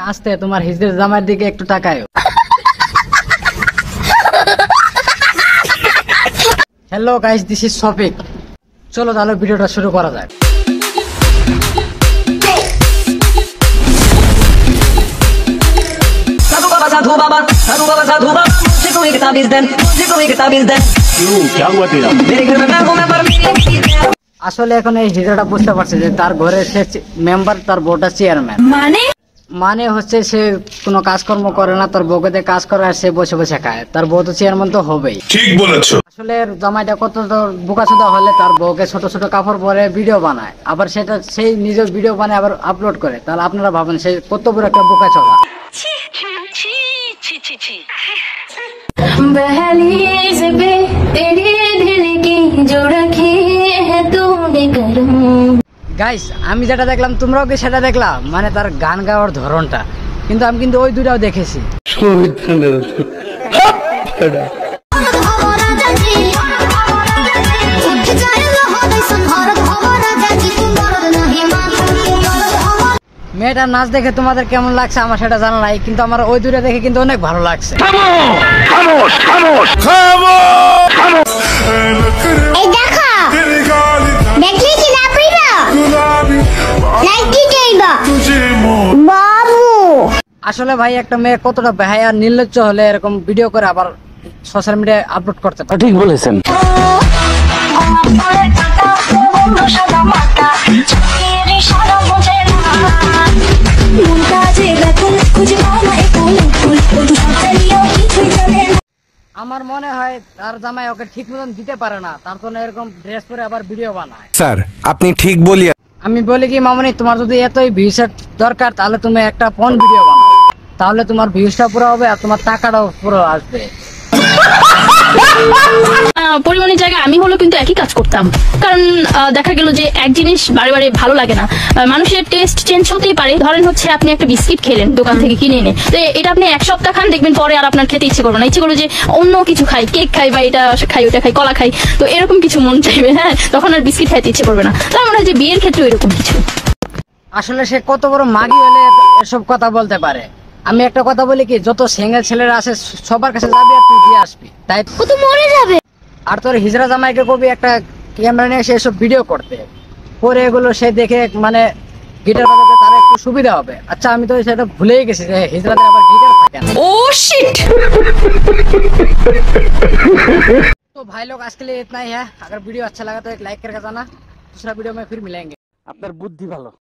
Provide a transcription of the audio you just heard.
আস্তে তোমার হিজড়া জামাইয়ের দিকে একটু তাকায়। Hello guys, this is Shafiq. চলো তাহলে ভিডিওটা শুরু করা যাক। साधु बाबा साधु बाबा मुझे कोई किताब इस दिन मुझे कोई किताब इस दिन क्यों क्या हुआ तेरा? मेरे घर में मैं हूं मैं पर আসলে এখন এই হিজড়াটা বুঝতে পারছে যে তার ঘরে সে মেম্বার, তার বউটা চেয়ারম্যান। মানে হচ্ছে সে কোনো কাজকর্ম করে না, তার বউকে দিয়ে কাজ করে আর সে বসে বসে খায়। তার বউ তো চেয়ারম্যান তো হবেই। ঠিক বলেছো। আসলে জামাইটা কত বোকাচোদা হলে তার বউকে ছোট ছোট কাপড় পরে ভিডিও বানায়, আবার সেটা সেই নিজের ভিডিও বানায় আবার আপলোড করে। তাহলে আপনারা ভাবেন সে কত বড় একটা বোকাচোদা। बहलीज पे तेरे दिल की जो रखी है तूने करम। গাইস, আমি যেটা দেখলাম তোমরাও কি সেটা দেখলাম? মানে তার গান গাওয়ার ধরনটা। কিন্তু আমি কিন্তু ওই দুটাও দেখেছি। মেয়েটার নাচ দেখে তোমাদের কেমন লাগছে আমার সেটা জানা নাই, কিন্তু আমার ওই দুটা দেখে কিন্তু অনেক ভালো লাগছে। এই দেখো, দেখলি কি না পাইবা? লাইক দিতেইবা বাবু। আসলে ভাই, একটা মেয়ে কতটা বেহায়া আর নির্লজ্জ হলে এরকম ভিডিও করে আবার সোশ্যাল মিডিয়ায় আপলোড করতে পারে? ঠিক বলেছেন। আমার মনে হয় তার জামাই ওকে ঠিক মতন দিতে পারে না, তার জন্য এরকম ড্রেস পরে আবার ভিডিও বানায়। স্যার আপনি ঠিক বলি। আমি বলি কি মামনি, তোমার যদি এতই ভিউসের দরকার তাহলে তুমি একটা ফোন ভিডিও বানাও, তাহলে তোমার ভিউসটা পুরো হবে আর তোমার টাকাটাও পুরো আসবে। পরিমাণের জায়গায় আমি হলো কিন্তু একই কাজ করতাম, কারণ দেখা গেল যে এক জিনিস বারে বারে ভালো লাগে না। মানুষের টেস্ট চেঞ্জ হতেই পারে। ধরেন হচ্ছে আপনি একটা বিস্কিট খেলেন দোকান থেকে কিনে এনে, তো এটা আপনি এক সপ্তাহ খান, দেখবেন পরে আর আপনার খেতে ইচ্ছে করবে না, ইচ্ছে করবে যে অন্য কিছু খাই, কেক খাই বা এটা খাই ওটা খাই, কলা খাই, তো এরকম কিছু মন চাইবে। হ্যাঁ, তখন আর বিস্কিট খাইতে ইচ্ছে করবে না। তার মনে হয় যে বিয়ের ক্ষেত্রে এরকম কিছু। আসলে সে কত বড় মাগি হলে এসব কথা বলতে পারে? আমি একটা কথা বলি কি, যত সিঙ্গেল ছেলেরা আছে সবার কাছে যাবি আর তুই দিয়ে আসবি, তাই ও তো মরে যাবে। আর তোর হিজড়া জামাইকে কবি একটা ক্যামেরা নিয়ে এসে এসব ভিডিও করতে, পরে এগুলো সে দেখে মানে গিটার বাজাতে তার একটু সুবিধা হবে। আচ্ছা, আমি তো সেটা ভুলেই গেছি যে হিজড়াদের আবার গিটার থাকে না। ও শিট। तो भाई लोग आज के लिए इतना ही है। अगर वीडियो अच्छा लगा तो एक लाइक करके जाना। दूसरा वीडियो में फिर मिलेंगे। আপনার বুদ্ধি ভালো।